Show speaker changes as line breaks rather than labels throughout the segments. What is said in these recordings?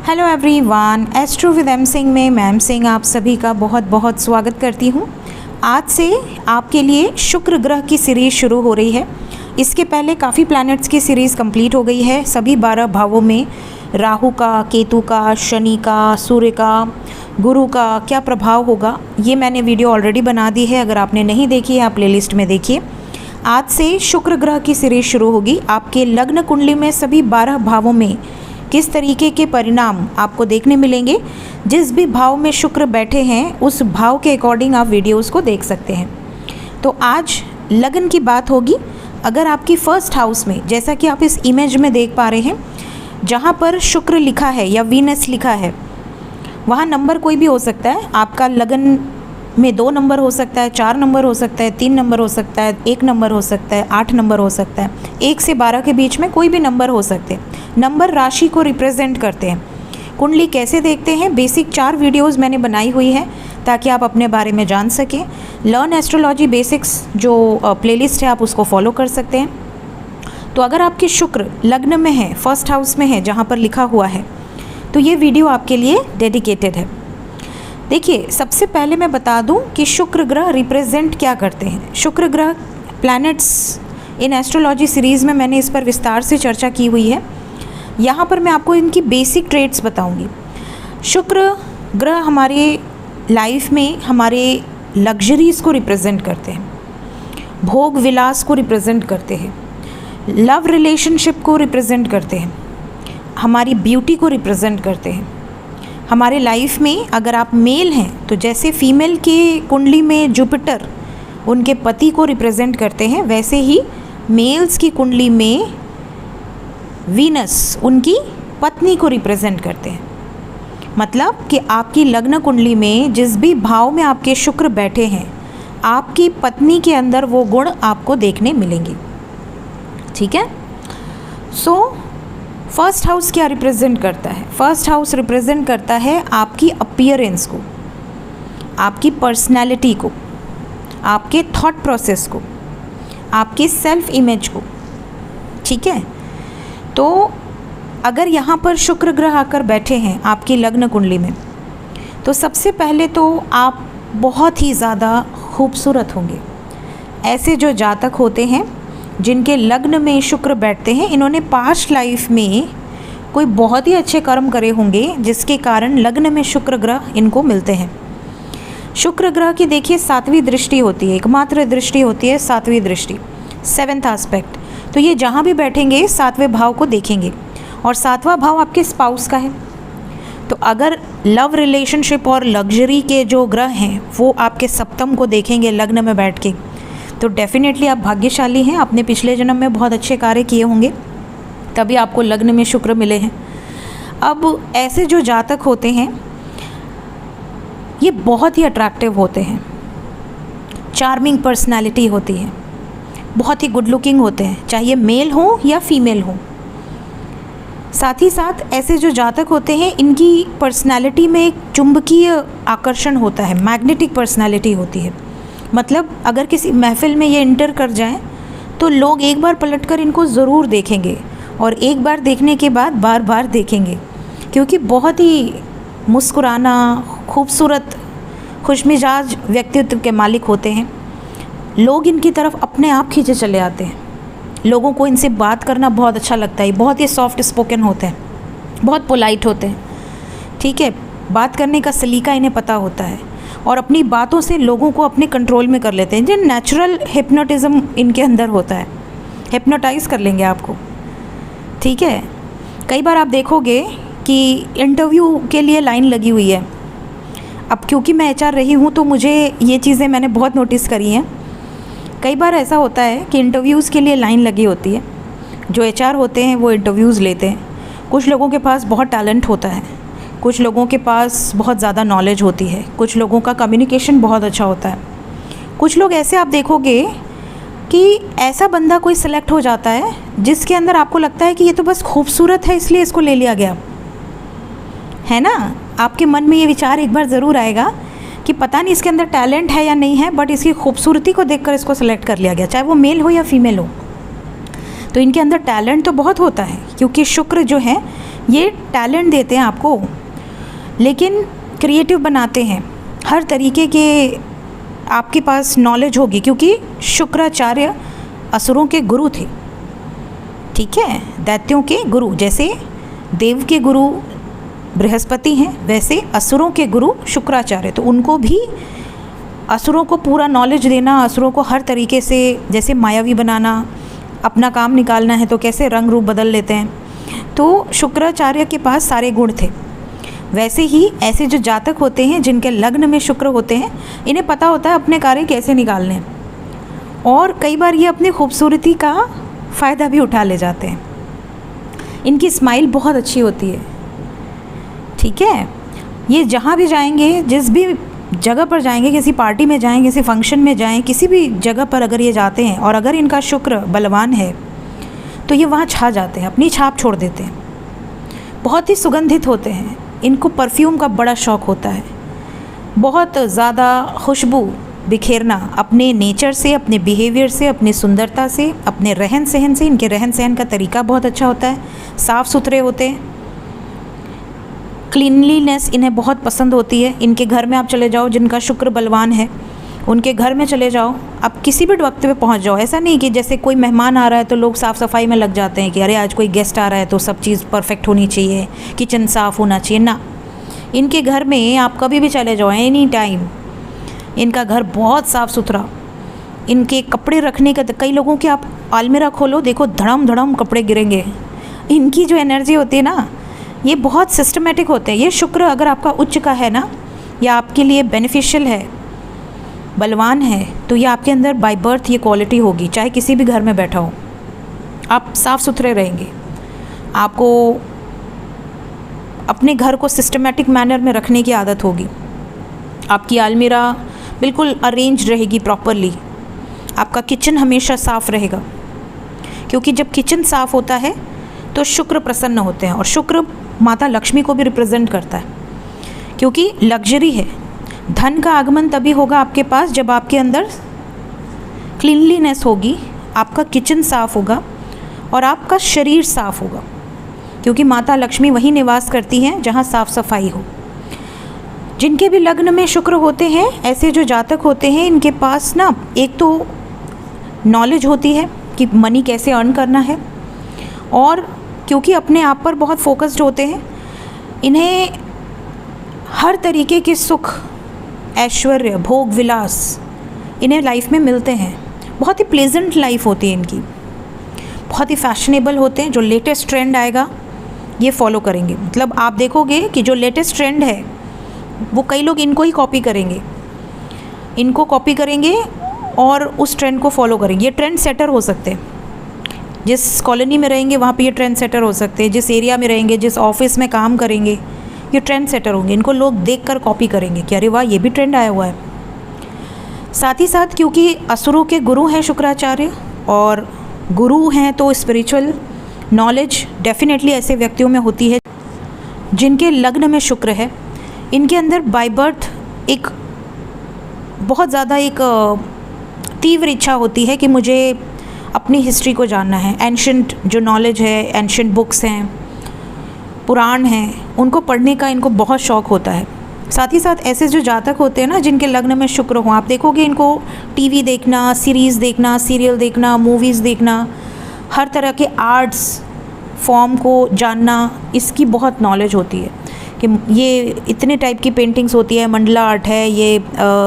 Hello everyone, astro with M Singh में ma'am Singh आप सभी का बहुत बहुत स्वागत करती हूँ। आज से आपके लिए शुक्र ग्रह की सीरीज़ शुरू हो रही है। इसके पहले काफ़ी प्लैनेट्स की सीरीज़ कंप्लीट हो गई है। सभी 12 भावों में राहु का, केतु का, शनि का, सूर्य का, गुरु का क्या प्रभाव होगा ये मैंने वीडियो ऑलरेडी बना दी है। अगर आपने नहीं देखी है आप प्लेलिस्ट में देखिए। आज से शुक्र ग्रह की सीरीज़ शुरू होगी। आपके लग्न कुंडली में सभी 12 भावों में किस तरीके के परिणाम आपको देखने मिलेंगे। जिस भी भाव में शुक्र बैठे हैं उस भाव के अकॉर्डिंग आप वीडियोस को देख सकते हैं। तो आज लगन की बात होगी। अगर आपकी फर्स्ट हाउस में, जैसा कि आप इस इमेज में देख पा रहे हैं, जहाँ पर शुक्र लिखा है या वीनस लिखा है, वहाँ नंबर कोई भी हो सकता है। आपका लगन में 2 नंबर हो सकता है, 4 नंबर हो सकता है, 3 नंबर हो सकता है, 1 नंबर हो सकता है, 8 नंबर हो सकता है। 1 से 12 के बीच में कोई भी नंबर हो सकते हैं। नंबर राशि को रिप्रेजेंट करते हैं। कुंडली कैसे देखते हैं, बेसिक 4 वीडियोस मैंने बनाई हुई है ताकि आप अपने बारे में जान सकें। लर्न एस्ट्रोलॉजी बेसिक्स जो प्लेलिस्ट है आप उसको फॉलो कर सकते हैं। तो अगर आपके शुक्र लग्न में है, फर्स्ट हाउस में है जहाँ पर लिखा हुआ है, तो ये वीडियो आपके लिए डेडिकेटेड है। देखिए, सबसे पहले मैं बता दूं कि शुक्र ग्रह रिप्रेजेंट क्या करते हैं। शुक्र ग्रह प्लैनेट्स इन एस्ट्रोलॉजी सीरीज़ में मैंने इस पर विस्तार से चर्चा की हुई है। यहाँ पर मैं आपको इनकी बेसिक ट्रेट्स बताऊंगी। शुक्र ग्रह हमारे लाइफ में हमारे लग्जरीज़ को रिप्रेजेंट करते हैं, भोग विलास को रिप्रेजेंट करते हैं, लव रिलेशनशिप को रिप्रेजेंट करते हैं, हमारी ब्यूटी को रिप्रेजेंट करते हैं। हमारे लाइफ में अगर आप मेल हैं तो जैसे फीमेल के कुंडली में जुपिटर उनके पति को रिप्रेजेंट करते हैं, वैसे ही मेल्स की कुंडली में वीनस उनकी पत्नी को रिप्रेजेंट करते हैं। मतलब कि आपकी लग्न कुंडली में जिस भी भाव में आपके शुक्र बैठे हैं, आपकी पत्नी के अंदर वो गुण आपको देखने मिलेंगे। ठीक है। फर्स्ट हाउस क्या रिप्रेजेंट करता है? फर्स्ट हाउस रिप्रेजेंट करता है आपकी अपीयरेंस को, आपकी पर्सनैलिटी को, आपके थॉट प्रोसेस को, आपकी सेल्फ इमेज को। ठीक है। तो अगर यहाँ पर शुक्र ग्रह आकर बैठे हैं आपकी लग्न कुंडली में, तो सबसे पहले तो आप बहुत ही ज़्यादा खूबसूरत होंगे। ऐसे जो जातक होते हैं जिनके लग्न में शुक्र बैठते हैं, इन्होंने पास्ट लाइफ में कोई बहुत ही अच्छे कर्म करे होंगे जिसके कारण लग्न में शुक्र ग्रह इनको मिलते हैं। शुक्र ग्रह की देखिए 7वीं दृष्टि होती है, एकमात्र दृष्टि होती है 7वीं दृष्टि, 7th एस्पेक्ट। तो ये जहाँ भी बैठेंगे 7वें भाव को देखेंगे और 7वां भाव आपके स्पाउस का है। तो अगर लव रिलेशनशिप और लग्जरी के जो ग्रह हैं वो आपके सप्तम को देखेंगे लग्न में बैठ के, तो डेफिनेटली आप भाग्यशाली हैं। आपने पिछले जन्म में बहुत अच्छे कार्य किए होंगे तभी आपको लग्न में शुक्र मिले हैं। अब ऐसे जो जातक होते हैं ये बहुत ही अट्रैक्टिव होते हैं, चार्मिंग पर्सनालिटी होती है, बहुत ही गुड लुकिंग होते हैं, चाहे मेल हो या फीमेल हो। साथ ही साथ ऐसे जो जातक होते हैं इनकी पर्सनालिटी में एक चुंबकीय आकर्षण होता है, मैग्नेटिक पर्सनालिटी होती है। मतलब अगर किसी महफिल में ये इंटर कर जाएं तो लोग एक बार पलटकर इनको ज़रूर देखेंगे और एक बार देखने के बाद बार बार देखेंगे, क्योंकि बहुत ही मुस्कुराना, खूबसूरत, खुशमिजाज व्यक्तित्व के मालिक होते हैं। लोग इनकी तरफ अपने आप खींचे चले आते हैं। लोगों को इनसे बात करना बहुत अच्छा लगता है। बहुत ही सॉफ्ट स्पोकन होते हैं, बहुत पोलाइट होते हैं। ठीक है। बात करने का सलीका इन्हें पता होता है और अपनी बातों से लोगों को अपने कंट्रोल में कर लेते हैं। जो नेचुरल हिप्नोटिज़म इनके अंदर होता है, हिप्नोटाइज कर लेंगे आपको। ठीक है। कई बार आप देखोगे कि इंटरव्यू के लिए लाइन लगी हुई है। अब क्योंकि मैं HR रही हूँ तो मुझे ये चीज़ें मैंने बहुत नोटिस करी हैं। कई बार ऐसा होता है कि इंटरव्यूज़ के लिए लाइन लगी होती है। जो HR होते हैं वो इंटरव्यूज़ लेते हैं। कुछ लोगों के पास बहुत टैलेंट होता है, कुछ लोगों के पास बहुत ज़्यादा नॉलेज होती है, कुछ लोगों का कम्युनिकेशन बहुत अच्छा होता है। कुछ लोग ऐसे आप देखोगे कि ऐसा बंदा कोई सिलेक्ट हो जाता है जिसके अंदर आपको लगता है कि ये तो बस खूबसूरत है इसलिए इसको ले लिया गया है ना। आपके मन में ये विचार एक बार ज़रूर आएगा कि पता नहीं इसके अंदर टैलेंट है या नहीं है, बट इसकी खूबसूरती को देखकर इसको सिलेक्ट कर लिया गया, चाहे वो मेल हो या फीमेल हो। तो इनके अंदर टैलेंट तो बहुत होता है, क्योंकि शुक्र जो है ये टैलेंट देते हैं आपको, लेकिन क्रिएटिव बनाते हैं। हर तरीके के आपके पास नॉलेज होगी, क्योंकि शुक्राचार्य असुरों के गुरु थे, ठीक है, दैत्यों के गुरु। जैसे देव के गुरु बृहस्पति हैं, वैसे असुरों के गुरु शुक्राचार्य। तो उनको भी असुरों को पूरा नॉलेज देना, असुरों को हर तरीके से, जैसे मायावी बनाना, अपना काम निकालना है तो कैसे रंग रूप बदल लेते हैं, तो शुक्राचार्य के पास सारे गुण थे। वैसे ही ऐसे जो जातक होते हैं जिनके लग्न में शुक्र होते हैं, इन्हें पता होता है अपने कार्य कैसे निकालने हैं, और कई बार ये अपनी खूबसूरती का फ़ायदा भी उठा ले जाते हैं। इनकी स्माइल बहुत अच्छी होती है, ठीक है। ये जहाँ भी जाएंगे, जिस भी जगह पर जाएंगे, किसी पार्टी में जाएं, किसी फंक्शन में जाएं, किसी भी जगह पर अगर ये जाते हैं और अगर इनका शुक्र बलवान है तो ये वहाँ छा जाते हैं, अपनी छाप छोड़ देते हैं। बहुत ही सुगंधित होते हैं, इनको परफ्यूम का बड़ा शौक़ होता है, बहुत ज़्यादा खुशबू बिखेरना, अपने नेचर से, अपने बिहेवियर से, अपनी सुंदरता से, अपने रहन सहन से। इनके रहन सहन का तरीका बहुत अच्छा होता है, साफ़ सुथरे होते हैं, क्लीनलीनेस इन्हें बहुत पसंद होती है। इनके घर में आप चले जाओ, जिनका शुक्र बलवान है, उनके घर में चले जाओ, आप किसी भी वक्त पे पहुंच जाओ। ऐसा नहीं कि जैसे कोई मेहमान आ रहा है तो लोग साफ़ सफाई में लग जाते हैं कि अरे आज कोई गेस्ट आ रहा है तो सब चीज़ परफेक्ट होनी चाहिए, किचन साफ़ होना चाहिए ना। इनके घर में आप कभी भी चले जाओ, एनी टाइम, इनका घर बहुत साफ़ सुथरा। इनके कपड़े रखने का, कई लोगों के आप अलमीरा खोलो, देखो धड़म धड़म कपड़े गिरेंगे। इनकी जो एनर्जी होती है ना, ये बहुत सिस्टमेटिक होते हैं। ये शुक्र अगर आपका उच्च का है ना, या आपके लिए बेनिफिशियल है, बलवान है, तो ये आपके अंदर बाय बर्थ ये क्वालिटी होगी। चाहे किसी भी घर में बैठा हो, आप साफ़ सुथरे रहेंगे, आपको अपने घर को सिस्टमेटिक मैनर में रखने की आदत होगी, आपकी अलमीरा बिल्कुल अरेंज रहेगी प्रॉपरली, आपका किचन हमेशा साफ़ रहेगा, क्योंकि जब किचन साफ़ होता है तो शुक्र प्रसन्न होते हैं। और शुक्र माता लक्ष्मी को भी रिप्रेजेंट करता है, क्योंकि लग्जरी है। धन का आगमन तभी होगा आपके पास जब आपके अंदर क्लीनलीनेस होगी, आपका किचन साफ़ होगा और आपका शरीर साफ़ होगा, क्योंकि माता लक्ष्मी वहीं निवास करती हैं जहाँ साफ़ सफाई हो। जिनके भी लग्न में शुक्र होते हैं, ऐसे जो जातक होते हैं, इनके पास ना एक तो नॉलेज होती है कि मनी कैसे अर्न करना है, और क्योंकि अपने आप पर बहुत फोकस्ड होते हैं, इन्हें हर तरीके के सुख, ऐश्वर्य, भोग विलास इन्हें लाइफ में मिलते हैं। बहुत ही प्लेजेंट लाइफ होती है इनकी, बहुत ही फैशनेबल होते हैं। जो लेटेस्ट ट्रेंड आएगा ये फॉलो करेंगे। मतलब आप देखोगे कि जो लेटेस्ट ट्रेंड है वो कई लोग इनको ही कॉपी करेंगे, इनको कॉपी करेंगे और उस ट्रेंड को फॉलो करेंगे। ये ट्रेंड सेटर हो सकते हैं, जिस कॉलोनी में रहेंगे वहाँ पे ये ट्रेंड सेटर हो सकते हैं, जिस एरिया में रहेंगे, जिस ऑफिस में काम करेंगे, ये ट्रेंड सेटर होंगे। इनको लोग देखकर कॉपी करेंगे कि अरे वाह, ये भी ट्रेंड आया हुआ है। साथ ही साथ क्योंकि असुरों के गुरु हैं शुक्राचार्य, और गुरु हैं तो स्पिरिचुअल नॉलेज डेफिनेटली ऐसे व्यक्तियों में होती है जिनके लग्न में शुक्र है। इनके अंदर बाय बर्थ एक बहुत ज़्यादा एक तीव्र इच्छा होती है कि मुझे अपनी हिस्ट्री को जानना है। एंशंट जो नॉलेज है, एंशंट बुक्स हैं, पुराण हैं, उनको पढ़ने का इनको बहुत शौक़ होता है। साथ ही साथ ऐसे जो जातक होते हैं ना, जिनके लग्न में शुक्र हो, आप देखोगे इनको टीवी देखना, सीरीज़ देखना, सीरियल देखना, मूवीज़ देखना, हर तरह के आर्ट्स फॉर्म को जानना, इसकी बहुत नॉलेज होती है कि ये इतने टाइप की पेंटिंग्स होती है, मंडला आर्ट है, ये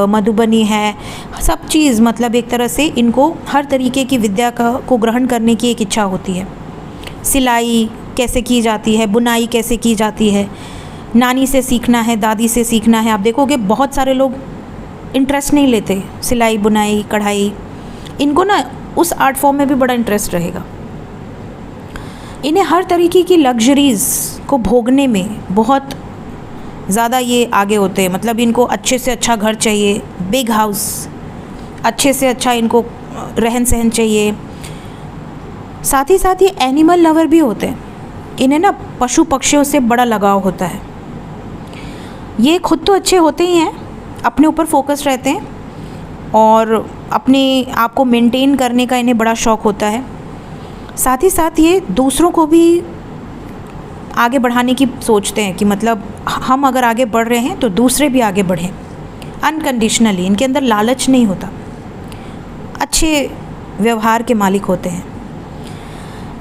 मधुबनी है, सब चीज़, मतलब एक तरह से इनको हर तरीके की विद्या को ग्रहण करने की एक इच्छा होती है। सिलाई कैसे की जाती है, बुनाई कैसे की जाती है, नानी से सीखना है, दादी से सीखना है। आप देखोगे बहुत सारे लोग इंटरेस्ट नहीं लेते सिलाई, बुनाई, कढ़ाई, इनको ना उस आर्ट फॉर्म में भी बड़ा इंटरेस्ट रहेगा। इन्हें हर तरीके की लग्जरीज़ को भोगने में बहुत ज़्यादा ये आगे होते हैं। मतलब इनको अच्छे से अच्छा घर चाहिए, बिग हाउस, अच्छे से अच्छा इनको रहन सहन चाहिए। साथ ही साथ ये एनिमल लवर भी होते हैं, इन्हें ना पशु पक्षियों से बड़ा लगाव होता है। ये खुद तो अच्छे होते ही हैं, अपने ऊपर फोकस रहते हैं और अपने आप को मेंटेन करने का इन्हें बड़ा शौक़ होता है। साथ ही साथ ये दूसरों को भी आगे बढ़ाने की सोचते हैं कि मतलब हम अगर आगे बढ़ रहे हैं तो दूसरे भी आगे बढ़ें अनकंडीशनली। इनके अंदर लालच नहीं होता, अच्छे व्यवहार के मालिक होते हैं।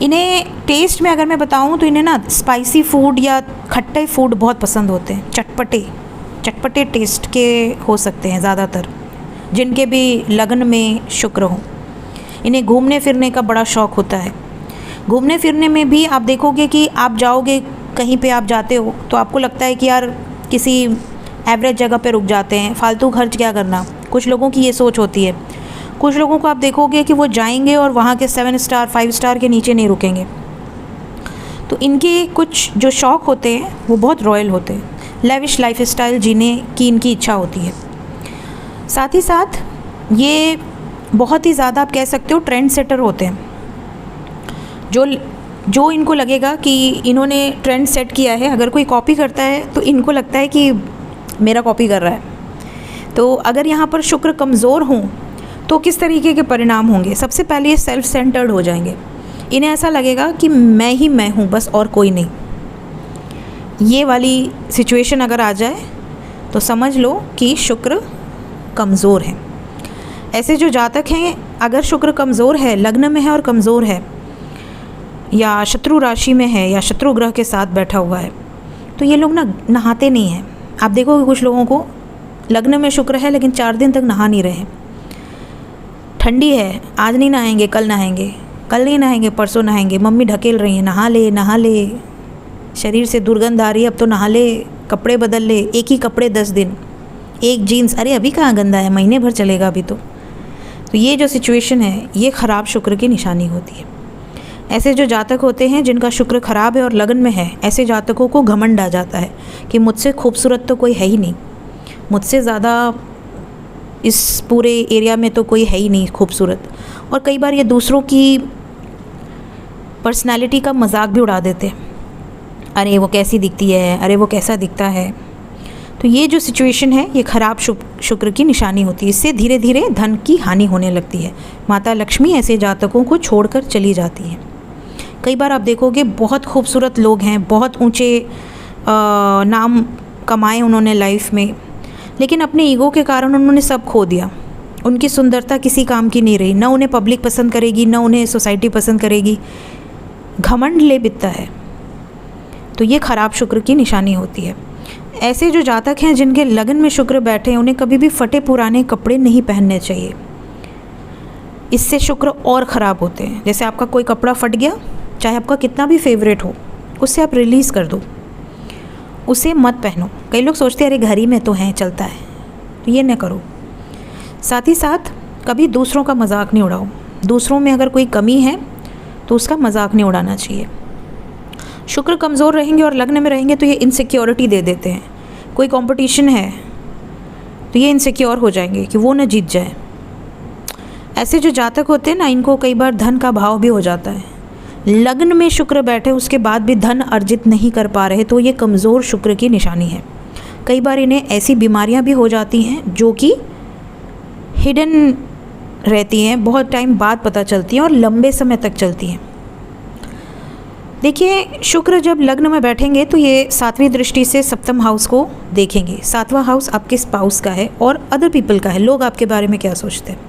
इन्हें टेस्ट में अगर मैं बताऊं तो इन्हें ना स्पाइसी फूड या खट्टे फूड बहुत पसंद होते हैं। चटपटे टेस्ट के हो सकते हैं ज़्यादातर, जिनके भी लग्न में शुक्र हो। इन्हें घूमने फिरने का बड़ा शौक़ होता है। घूमने फिरने में भी आप देखोगे कि आप जाओगे कहीं पे, आप जाते हो तो आपको लगता है कि यार किसी एवरेज जगह पे रुक जाते हैं, फालतू खर्च क्या करना। कुछ लोगों की ये सोच होती है। कुछ लोगों को आप देखोगे कि वो जाएंगे और वहाँ के 7 स्टार 5 स्टार के नीचे नहीं रुकेंगे। तो इनके कुछ जो शौक़ होते हैं वो बहुत रॉयल होते हैं। लेविश लाइफ स्टाइल जीने की इनकी इच्छा होती है। साथ ही साथ ये बहुत ही ज़्यादा आप कह सकते हो ट्रेंड सेटर होते हैं। जो इनको लगेगा कि इन्होंने ट्रेंड सेट किया है, अगर कोई कॉपी करता है तो इनको लगता है कि मेरा कॉपी कर रहा है। तो अगर यहाँ पर शुक्र कमज़ोर हों तो किस तरीके के परिणाम होंगे? सबसे पहले ये सेल्फ सेंटर्ड हो जाएंगे। इन्हें ऐसा लगेगा कि मैं ही मैं हूँ, बस और कोई नहीं। ये वाली सिचुएशन अगर आ जाए तो समझ लो कि शुक्र कमज़ोर है। ऐसे जो जातक हैं, अगर शुक्र कमज़ोर है, लग्न में है और कमज़ोर है, या शत्रु राशि में है, या शत्रु ग्रह के साथ बैठा हुआ है, तो ये लोग ना नहाते नहीं हैं। आप देखोगे कुछ लोगों को लग्न में शुक्र है लेकिन 4 दिन तक नहा नहीं रहे। ठंडी है, आज नहीं नहाएंगे, कल नहाएंगे, कल नहीं नहाएंगे, परसों नहाएंगे, मम्मी ढकेल रही है, नहा ले, शरीर से दुर्गंध आ रही है, अब तो नहा ले, कपड़े बदल ले। एक ही कपड़े 10 दिन, एक जीन्स, अरे अभी कहाँ गंदा है, महीने भर चलेगा अभी तो ये जो सिचुएशन है ये ख़राब शुक्र की निशानी होती है। ऐसे जो जातक होते हैं जिनका शुक्र खराब है और लगन में है, ऐसे जातकों को घमंड आ जाता है कि मुझसे खूबसूरत तो कोई है ही नहीं, मुझसे ज़्यादा इस पूरे एरिया में तो कोई है ही नहीं खूबसूरत। और कई बार ये दूसरों की पर्सनालिटी का मजाक भी उड़ा देते हैं, अरे वो कैसी दिखती है, अरे वो कैसा दिखता है। तो ये जो सिचुएशन है ये ख़राब शुक्र की निशानी होती है। इससे धीरे धीरे धन की हानि होने लगती है। माता लक्ष्मी ऐसे जातकों को छोड़कर चली जाती है। कई बार आप देखोगे बहुत खूबसूरत लोग हैं, बहुत ऊंचे नाम कमाए उन्होंने लाइफ में, लेकिन अपने ईगो के कारण उन्होंने सब खो दिया। उनकी सुंदरता किसी काम की नहीं रही, ना उन्हें पब्लिक पसंद करेगी, ना उन्हें सोसाइटी पसंद करेगी। घमंड ले बिकता है। तो ये ख़राब शुक्र की निशानी होती है। ऐसे जो जातक हैं जिनके लगन में शुक्र बैठे हैं, उन्हें कभी भी फटे पुराने कपड़े नहीं पहनने चाहिए। इससे शुक्र और ख़राब होते हैं। जैसे आपका कोई कपड़ा फट गया, चाहे आपका कितना भी फेवरेट हो, उससे आप रिलीज़ कर दो, उसे मत पहनो। कई लोग सोचते हैं अरे घर ही में तो हैं, चलता है, तो ये न करो। साथ ही साथ कभी दूसरों का मजाक नहीं उड़ाओ। दूसरों में अगर कोई कमी है तो उसका मजाक नहीं उड़ाना चाहिए। शुक्र कमज़ोर रहेंगे और लग्न में रहेंगे तो ये इनसिक्योरिटी दे देते हैं। कोई कंपटीशन है तो ये इनसिक्योर हो जाएंगे कि वो न जीत जाए। ऐसे जो जातक होते हैं ना, इनको कई बार धन का भाव भी हो जाता है। लग्न में शुक्र बैठे उसके बाद भी धन अर्जित नहीं कर पा रहे तो ये कमज़ोर शुक्र की निशानी है। कई बार इन्हें ऐसी बीमारियां भी हो जाती हैं जो कि हिडन रहती हैं, बहुत टाइम बाद पता चलती हैं और लंबे समय तक चलती हैं। देखिए, शुक्र जब लग्न में बैठेंगे तो ये 7वीं दृष्टि से सप्तम हाउस को देखेंगे। 7वां हाउस आपके स्पाउस का है और अदर पीपल का है। लोग आपके बारे में क्या सोचते हैं,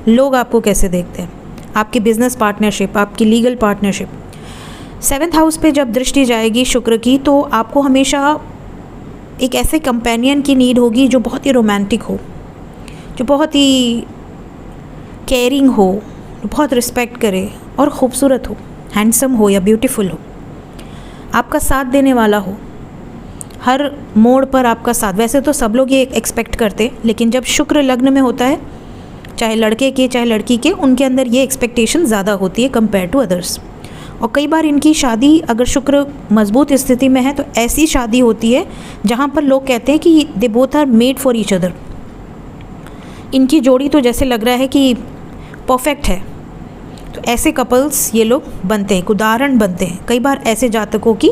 लोग आपको कैसे देखते हैं, आपकी बिजनेस पार्टनरशिप, आपकी लीगल पार्टनरशिप। 7th हाउस पे जब दृष्टि जाएगी शुक्र की तो आपको हमेशा एक ऐसे कंपेनियन की नीड होगी जो बहुत ही रोमांटिक हो, जो बहुत ही केयरिंग हो, बहुत रिस्पेक्ट करे और ख़ूबसूरत हो, हैंडसम हो या ब्यूटीफुल हो, आपका साथ देने वाला हो, हर मोड़ पर आपका साथ। वैसे तो सब लोग ये एक्सपेक्ट करते, लेकिन जब शुक्र लग्न में होता है, चाहे लड़के के चाहे लड़की के, उनके अंदर ये एक्सपेक्टेशन ज़्यादा होती है कंपेयर टू अदर्स। और कई बार इनकी शादी अगर शुक्र मजबूत स्थिति में है तो ऐसी शादी होती है जहाँ पर लोग कहते हैं कि they both are made for each other. इनकी जोड़ी तो जैसे लग रहा है कि परफेक्ट है। तो ऐसे कपल्स ये लोग बनते हैं, उदाहरण बनते हैं। कई बार ऐसे जातकों की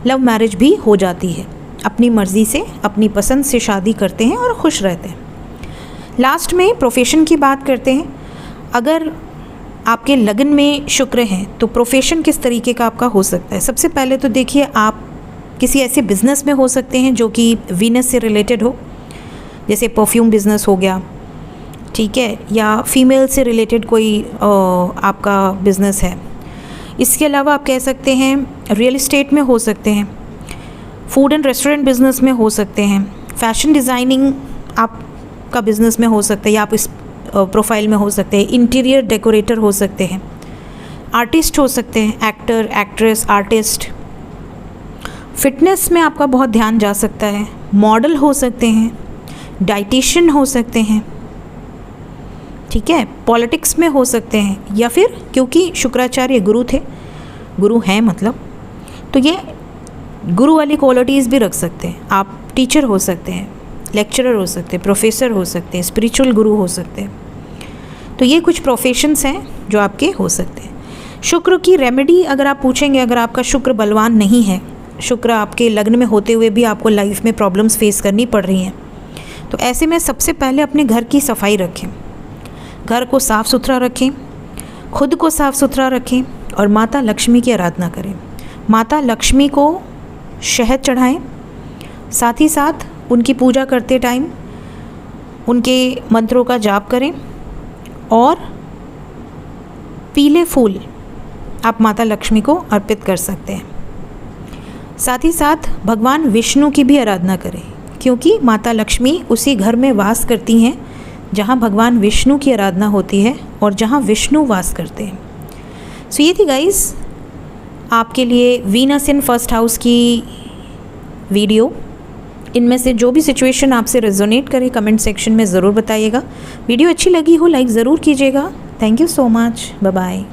लव मैरिज भी हो जाती है, अपनी मर्ज़ी से, अपनी पसंद से शादी करते हैं और खुश रहते हैं। लास्ट में प्रोफेशन की बात करते हैं। अगर आपके लगन में शुक्र हैं तो प्रोफेशन किस तरीके का आपका हो सकता है। सबसे पहले तो देखिए, आप किसी ऐसे बिज़नेस में हो सकते हैं जो कि वीनस से रिलेटेड हो, जैसे परफ्यूम बिज़नेस हो गया, ठीक है, या फीमेल से रिलेटेड कोई आपका बिज़नेस है। इसके अलावा आप कह सकते हैं रियल एस्टेट में हो सकते हैं, फूड एंड रेस्टोरेंट बिज़नेस में हो सकते हैं, फैशन डिज़ाइनिंग आपका बिज़नेस में हो सकता है या आप इस प्रोफाइल में हो सकते हैं, इंटीरियर डेकोरेटर हो सकते हैं, आर्टिस्ट हो सकते हैं, एक्टर, एक्ट्रेस, आर्टिस्ट। फिटनेस में आपका बहुत ध्यान जा सकता है, मॉडल हो सकते हैं, डाइटिशियन हो सकते हैं, ठीक है, पॉलिटिक्स में हो सकते हैं, या फिर क्योंकि शुक्राचार्य गुरु थे, गुरु हैं मतलब, तो ये गुरु वाली क्वालिटीज़ भी रख सकते हैं। आप टीचर हो सकते हैं, लेक्चरर हो सकते हैं, प्रोफेसर हो सकते हैं, स्पिरिचुअल गुरु हो सकते हैं। तो ये कुछ प्रोफेशंस हैं जो आपके हो सकते हैं। शुक्र की रेमेडी अगर आप पूछेंगे, अगर आपका शुक्र बलवान नहीं है, शुक्र आपके लग्न में होते हुए भी आपको लाइफ में प्रॉब्लम्स फेस करनी पड़ रही हैं, तो ऐसे में सबसे पहले अपने घर की सफाई रखें, घर को साफ़ सुथरा रखें, खुद को साफ़ सुथरा रखें और माता लक्ष्मी की आराधना करें। माता लक्ष्मी को शहद चढ़ाएं, साथ ही साथ उनकी पूजा करते टाइम उनके मंत्रों का जाप करें और पीले फूल आप माता लक्ष्मी को अर्पित कर सकते हैं। साथ ही साथ भगवान विष्णु की भी आराधना करें, क्योंकि माता लक्ष्मी उसी घर में वास करती हैं जहाँ भगवान विष्णु की आराधना होती है और जहाँ विष्णु वास करते हैं। सो ये थी गाइस आपके लिए वीनस इन फर्स्ट हाउस की वीडियो। इनमें से जो भी सिचुएशन आपसे रेजोनेट करे कमेंट सेक्शन में ज़रूर बताइएगा। वीडियो अच्छी लगी हो लाइक ज़रूर कीजिएगा। Thank you so much, bye bye.